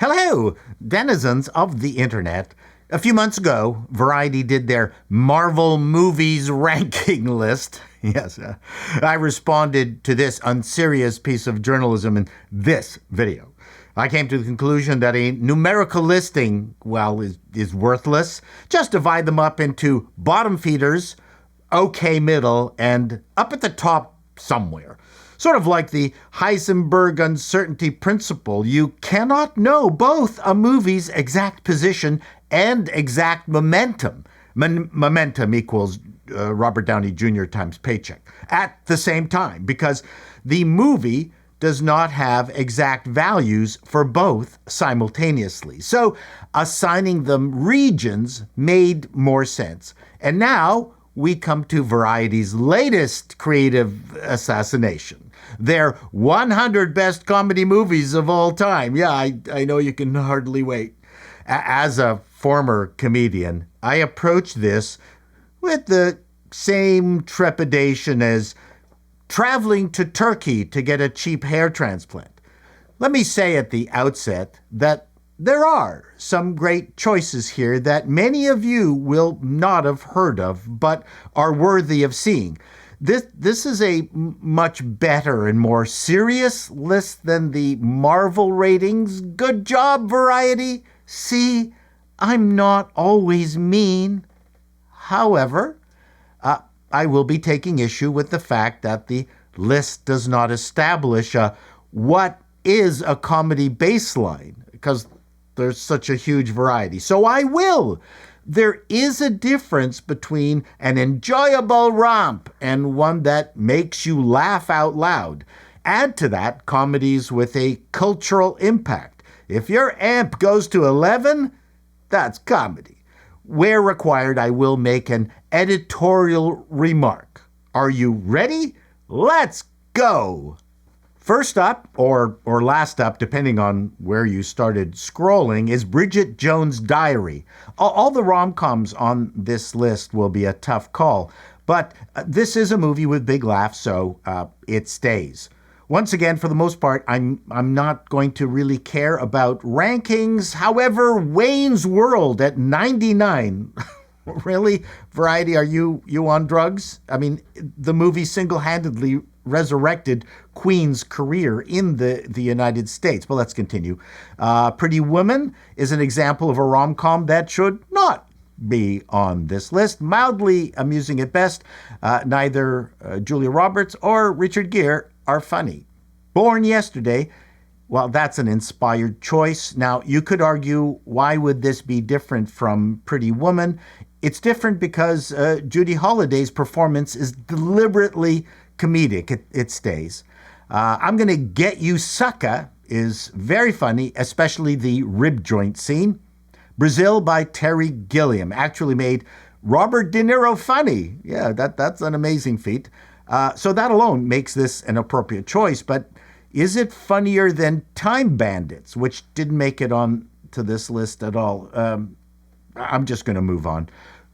Hello, denizens of the internet. A few months ago, Variety did their Marvel movies ranking list. Yes, I responded to this unserious piece of journalism in this video. I came to the conclusion that a numerical listing, is worthless. Just divide them up into bottom feeders, okay middle, and up at the top somewhere. Sort of like the Heisenberg uncertainty principle. You cannot know both a movie's exact position and exact momentum. Momentum equals Robert Downey Jr. times paycheck at the same time, because the movie does not have exact values for both simultaneously. So assigning them regions made more sense. And now we come to Variety's latest creative assassination. Their 100 best comedy movies of all time. Yeah, I know you can hardly wait. As a former comedian, I approach this with the same trepidation as traveling to Turkey to get a cheap hair transplant. Let me say at the outset that there are some great choices here that many of you will not have heard of, but are worthy of seeing. This is a much better and more serious list than the Marvel ratings. Good job, Variety. See, I'm not always mean. However, I will be taking issue with the fact that the list does not establish what is a comedy baseline, because there's such a huge variety. So I will. There is a difference between an enjoyable romp and one that makes you laugh out loud. Add to that comedies with a cultural impact. If your amp goes to 11, that's comedy. Where required, I will make an editorial remark. Are you ready? Let's go! First up, or last up, depending on where you started scrolling, is Bridget Jones' Diary. All the rom-coms on this list will be a tough call, but this is a movie with big laughs, so it stays. Once again, for the most part, I'm not going to really care about rankings. However, Wayne's World at 99. Really? Variety, are you on drugs? I mean, the movie single-handedly resurrected Queen's career in the United States. But let's continue. Pretty Woman is an example of a rom-com that should not be on this list. Mildly amusing at best. Neither Julia Roberts or Richard Gere are funny. Born Yesterday, well, that's an inspired choice. Now, you could argue, why would this be different from Pretty Woman? It's different because Judy Holliday's performance is deliberately comedic. It stays. I'm Gonna Get You Sucker is very funny, especially the rib joint scene. Brazil by Terry Gilliam actually made Robert De Niro funny. Yeah, that's an amazing feat. So that alone makes this an appropriate choice, but is it funnier than Time Bandits, which didn't make it on to this list at all? I'm just going to move on.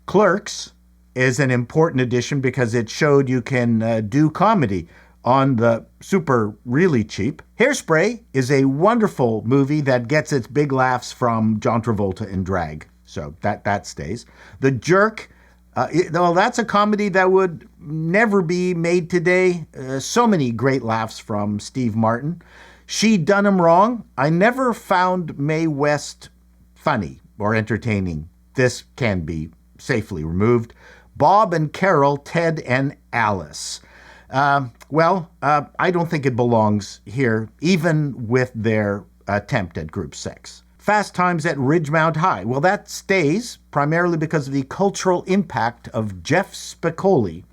Clerks is an important addition because it showed you can do comedy on the super really cheap. Hairspray is a wonderful movie that gets its big laughs from John Travolta in drag. So that stays. The Jerk, that's a comedy that would never be made today. So many great laughs from Steve Martin. She Done 'Em Wrong. I never found Mae West funny or entertaining. This can be safely removed. Bob and Carol, Ted and Alice. I don't think it belongs here, even with their attempt at group sex. Fast Times at Ridgemount High. Well, that stays primarily because of the cultural impact of Jeff Spicoli.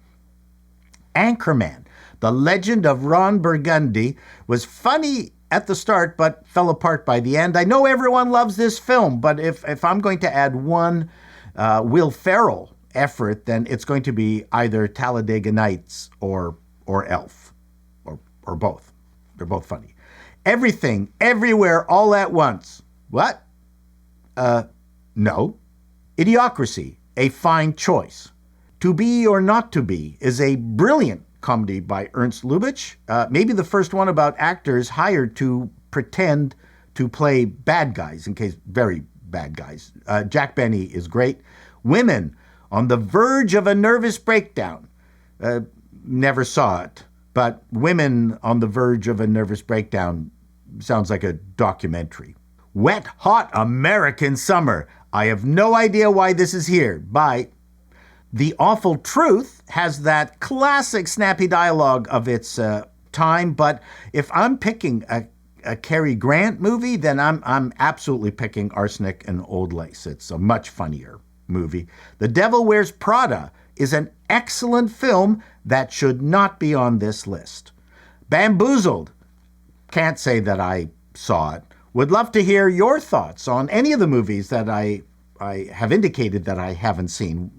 Anchorman, The Legend of Ron Burgundy, was funny at the start but fell apart by the end. I know everyone loves this film, but if I'm going to add one Will Ferrell effort, then it's going to be either Talladega Nights or Elf, or both. They're both funny. Everything, Everywhere, All at Once. What? No. Idiocracy, a fine choice. To Be or Not to Be is a brilliant comedy by Ernst Lubitsch. Maybe the first one about actors hired to pretend to play bad guys, in case very bad guys. Jack Benny is great. Women on the verge of a nervous breakdown. Never saw it, but Women on the Verge of a Nervous Breakdown sounds like a documentary. Wet, Hot American Summer. I have no idea why this is here. Bye. The Awful Truth has that classic snappy dialogue of its time, but if I'm picking a Cary Grant movie, then I'm absolutely picking Arsenic and Old Lace. It's a much funnier movie. The Devil Wears Prada is an excellent film that should not be on this list. Bamboozled. Can't say that I saw it. Would love to hear your thoughts on any of the movies that I have indicated that I haven't seen.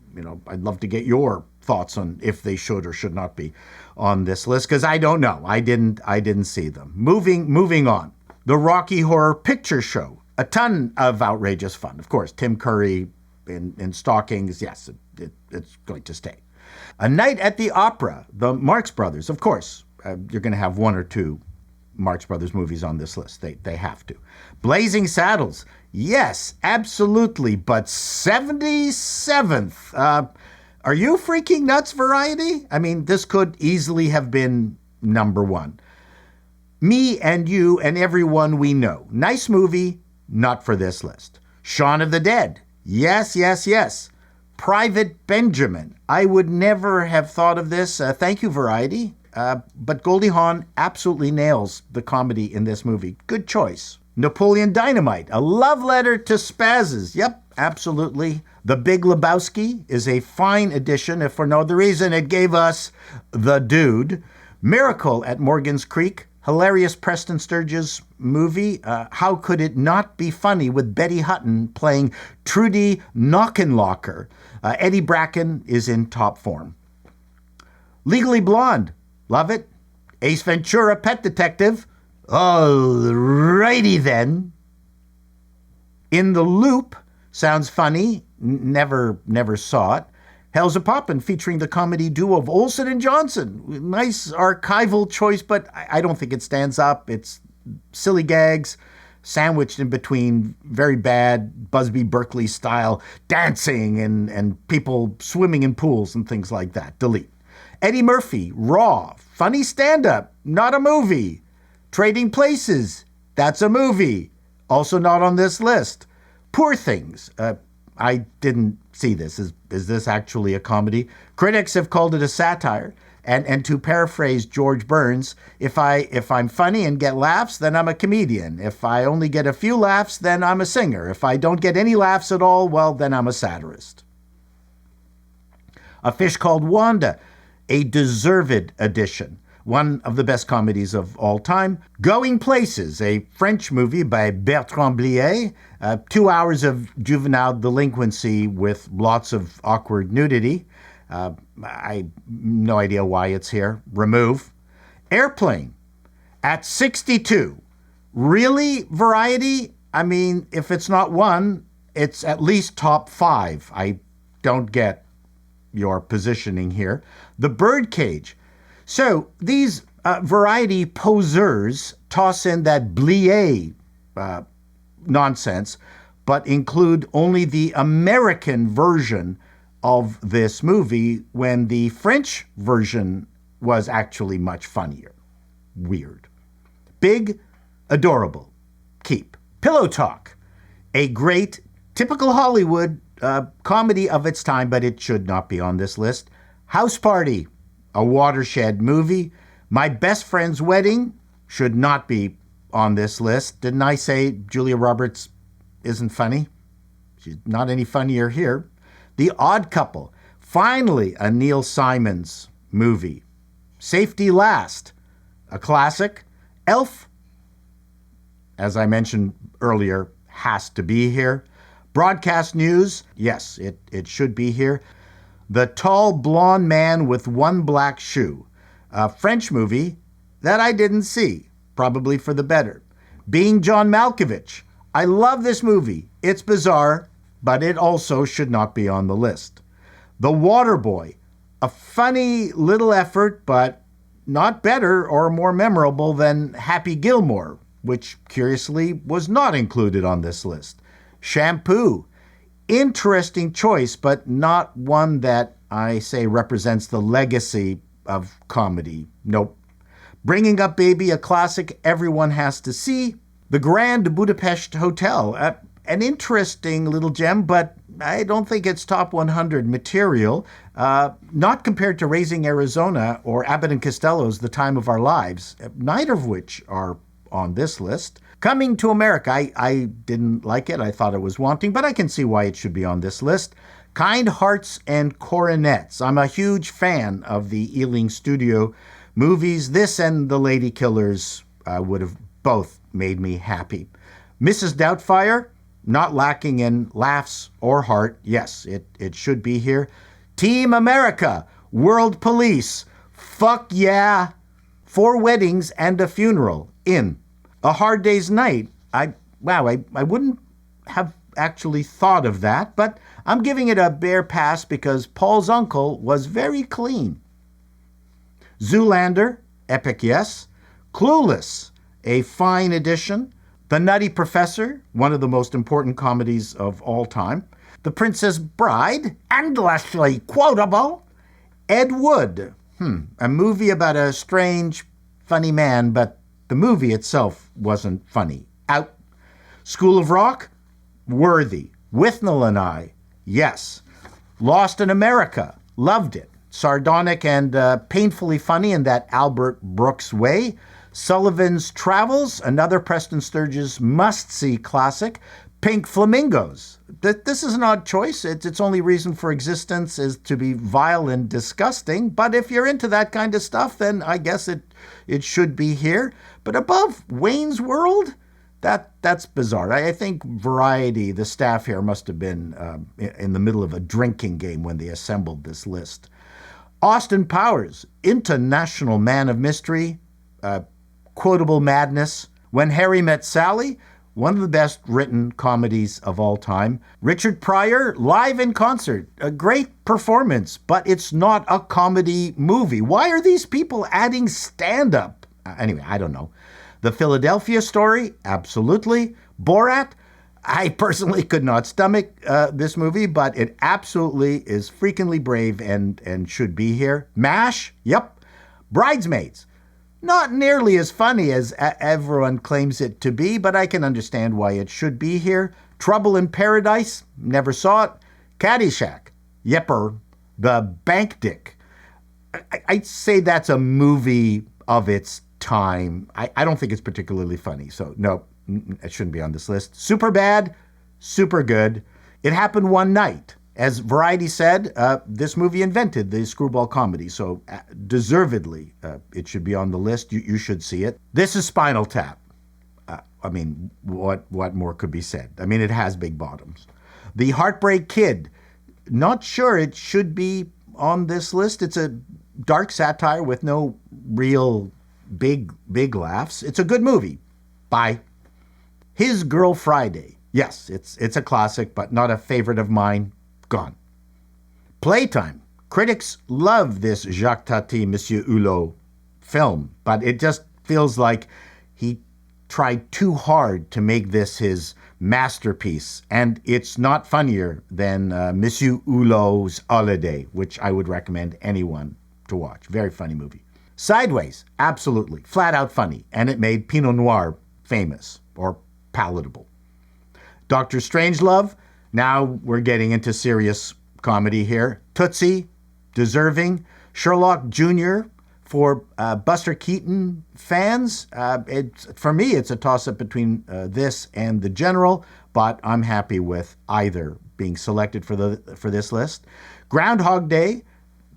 I'd love to get your thoughts on if they should or should not be on this list, because I don't know. I didn't see them. Moving on. The Rocky Horror Picture Show. A ton of outrageous fun. Of course, Tim Curry in stockings. Yes, it's going to stay. A Night at the Opera. The Marx Brothers. Of course, you're going to have one or two Marx Brothers movies on this list. They have to. Blazing Saddles. Yes, absolutely. But 77th. Are you freaking nuts, Variety? I mean, this could easily have been number one. Me and you and everyone we know. Nice movie, not for this list. Shaun of the Dead. Yes, yes, yes. Private Benjamin. I would never have thought of this. Thank you, Variety. But Goldie Hawn absolutely nails the comedy in this movie. Good choice. Napoleon Dynamite, a love letter to spazzes. Yep, absolutely. The Big Lebowski is a fine addition, if for no other reason it gave us The Dude. Miracle at Morgan's Creek, hilarious Preston Sturges movie. How could it not be funny with Betty Hutton playing Trudy Knockenlocker? Eddie Bracken is in top form. Legally Blonde, love it. Ace Ventura, Pet Detective. Alrighty then. In the Loop, sounds funny. Never saw it. Hell's a Poppin', featuring the comedy duo of Olsen and Johnson. Nice archival choice, but I don't think it stands up. It's silly gags sandwiched in between very bad Busby Berkeley style dancing and people swimming in pools and things like that. Delete. Eddie Murphy, Raw, funny stand-up, not a movie. Trading Places, that's a movie. Also not on this list. Poor Things. I didn't see this. Is this actually a comedy? Critics have called it a satire. And to paraphrase George Burns, if I'm funny and get laughs, then I'm a comedian. If I only get a few laughs, then I'm a singer. If I don't get any laughs at all, well, then I'm a satirist. A Fish Called Wanda, a deserved addition. One of the best comedies of all time. Going Places, a French movie by Bertrand Blier. 2 hours of juvenile delinquency with lots of awkward nudity. I no idea why it's here. Remove. Airplane, at 62. Really, Variety? I mean, if it's not one, it's at least top 5. I don't get your positioning here. The Birdcage. So these Variety poseurs toss in that Blier nonsense, but include only the American version of this movie when the French version was actually much funnier. Weird. Big, adorable. Keep. Pillow Talk. A great, typical Hollywood comedy of its time, but it should not be on this list. House Party. A watershed movie. My Best Friend's Wedding should not be on this list. Didn't I say Julia Roberts isn't funny? She's not any funnier here. The Odd Couple. Finally, a Neil Simons movie. Safety Last. A classic. Elf, as I mentioned earlier, has to be here. Broadcast News. Yes, it should be here. The Tall Blonde Man with One Black Shoe, a French movie that I didn't see, probably for the better. Being John Malkovich. I love this movie. It's bizarre, but it also should not be on the list. The Waterboy, a funny little effort, but not better or more memorable than Happy Gilmore. which curiously was not included on this list. Shampoo. Interesting choice, but not one that I say represents the legacy of comedy. Nope. Bringing Up Baby, a classic everyone has to see. The Grand Budapest Hotel, an interesting little gem, but I don't think it's top 100 material, not compared to Raising Arizona or Abbott and Costello's The Time of Our Lives, neither of which are on this list. Coming to America, I didn't like it. I thought it was wanting, but I can see why it should be on this list. Kind Hearts and Coronets. I'm a huge fan of the Ealing Studio movies. This and The Lady Killers would have both made me happy. Mrs. Doubtfire, not lacking in laughs or heart. Yes, it should be here. Team America, World Police, fuck yeah, 4 Weddings and a Funeral, in. A Hard Day's Night, I wouldn't have actually thought of that, but I'm giving it a bare pass because Paul's uncle was very clean. Zoolander, epic yes. Clueless, a fine addition. The Nutty Professor, one of the most important comedies of all time. The Princess Bride, endlessly quotable. Ed Wood, a movie about a strange, funny man, but the movie itself wasn't funny. Out. School of Rock, worthy. Withnell and I, yes. Lost in America, loved it. Sardonic and painfully funny in that Albert Brooks way. Sullivan's Travels, another Preston Sturges must-see classic. Pink Flamingos. This is an odd choice. Its only reason for existence is to be vile and disgusting. But if you're into that kind of stuff, then I guess it should be here. But above Wayne's World, that's bizarre. I think Variety, the staff here, must have been in the middle of a drinking game when they assembled this list. Austin Powers, International Man of Mystery, quotable madness. When Harry Met Sally, one of the best written comedies of all time. Richard Pryor, live in concert, a great performance, but it's not a comedy movie. Why are these people adding stand-up? Anyway, I don't know. The Philadelphia Story, absolutely. Borat, I personally could not stomach this movie, but it absolutely is freakingly brave and should be here. MASH, yep. Bridesmaids, not nearly as funny as everyone claims it to be, but I can understand why it should be here. Trouble in Paradise, never saw it. Caddyshack, yepper. The Bank Dick, I'd say that's a movie of its time. I don't think it's particularly funny, so no, it shouldn't be on this list. Superbad, super good. It Happened One Night. As Variety said, this movie invented the screwball comedy, so deservedly it should be on the list. You should see it. This is Spinal Tap. What more could be said? I mean, it has big bottoms. The Heartbreak Kid. Not sure it should be on this list. It's a dark satire with no real big laughs. It's a good movie. Bye. His Girl Friday. Yes, it's a classic, but not a favorite of mine. Gone. Playtime. Critics love this Jacques Tati, Monsieur Hulot film, but it just feels like he tried too hard to make this his masterpiece, and it's not funnier than Monsieur Hulot's Holiday, which I would recommend anyone to watch. Very funny movie. Sideways, absolutely, flat out funny, and it made Pinot Noir famous, or palatable. Dr. Strangelove, now we're getting into serious comedy here. Tootsie, deserving. Sherlock Jr., for Buster Keaton fans, for me, it's a toss-up between this and The General, but I'm happy with either being selected for this list. Groundhog Day,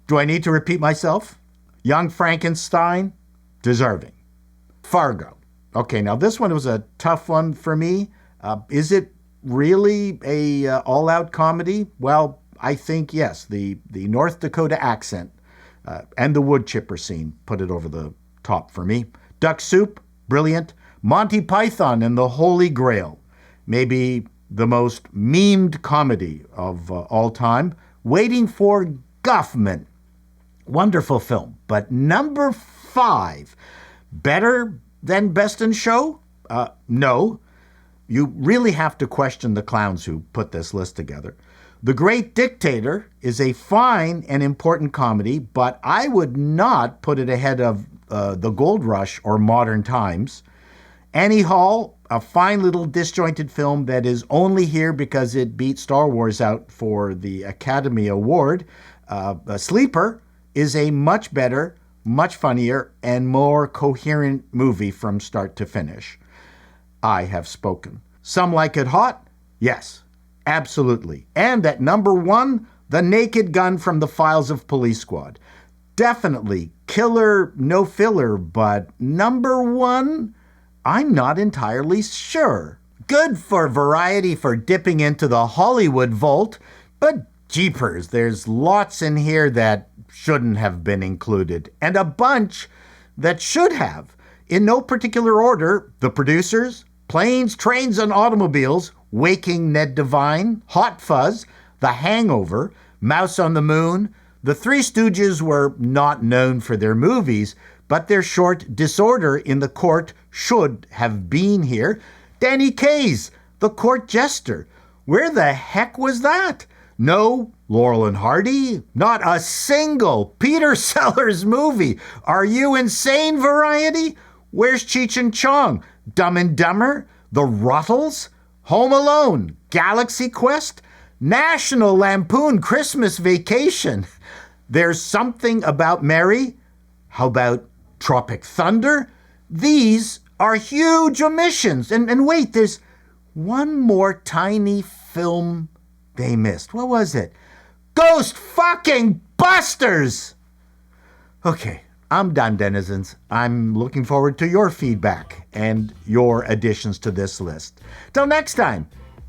do I need to repeat myself? Young Frankenstein, deserving. Fargo. Okay, now this one was a tough one for me. Is it really a all-out comedy? Well, I think yes. The North Dakota accent and the wood chipper scene put it over the top for me. Duck Soup, brilliant. Monty Python and the Holy Grail, maybe the most memed comedy of all time. Waiting for Guffman, wonderful film. But number 5, better than Best in Show? No. You really have to question the clowns who put this list together. The Great Dictator is a fine and important comedy, but I would not put it ahead of The Gold Rush or Modern Times. Annie Hall, a fine little disjointed film that is only here because it beat Star Wars out for the Academy Award. A Sleeper is a much better, much funnier, and more coherent movie from start to finish. I have spoken. Some like it hot? Yes, absolutely. And at number one, The Naked Gun from the Files of Police Squad. Definitely killer, no filler, but number one? I'm not entirely sure. Good for Variety for dipping into the Hollywood vault, but jeepers, there's lots in here that shouldn't have been included, and a bunch that should have. In no particular order, The Producers, Planes, Trains, and Automobiles, Waking Ned Devine, Hot Fuzz, The Hangover, Mouse on the Moon. The Three Stooges were not known for their movies, but their short Disorder in the Court should have been here. Danny Kaye's The Court Jester. Where the heck was that? No Laurel and Hardy. Not a single Peter Sellers movie. Are you insane, Variety? Where's Cheech and Chong? Dumb and Dumber? The Ruttles? Home Alone? Galaxy Quest? National Lampoon Christmas Vacation? There's Something About Mary? How about Tropic Thunder? These are huge omissions. And wait, there's one more tiny film they missed. What was it? Ghost fucking Busters! Okay, I'm done, denizens. I'm looking forward to your feedback and your additions to this list. Till next time,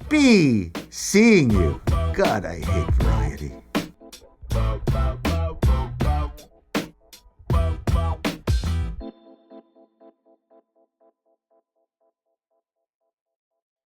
be seeing you. God, I hate Variety.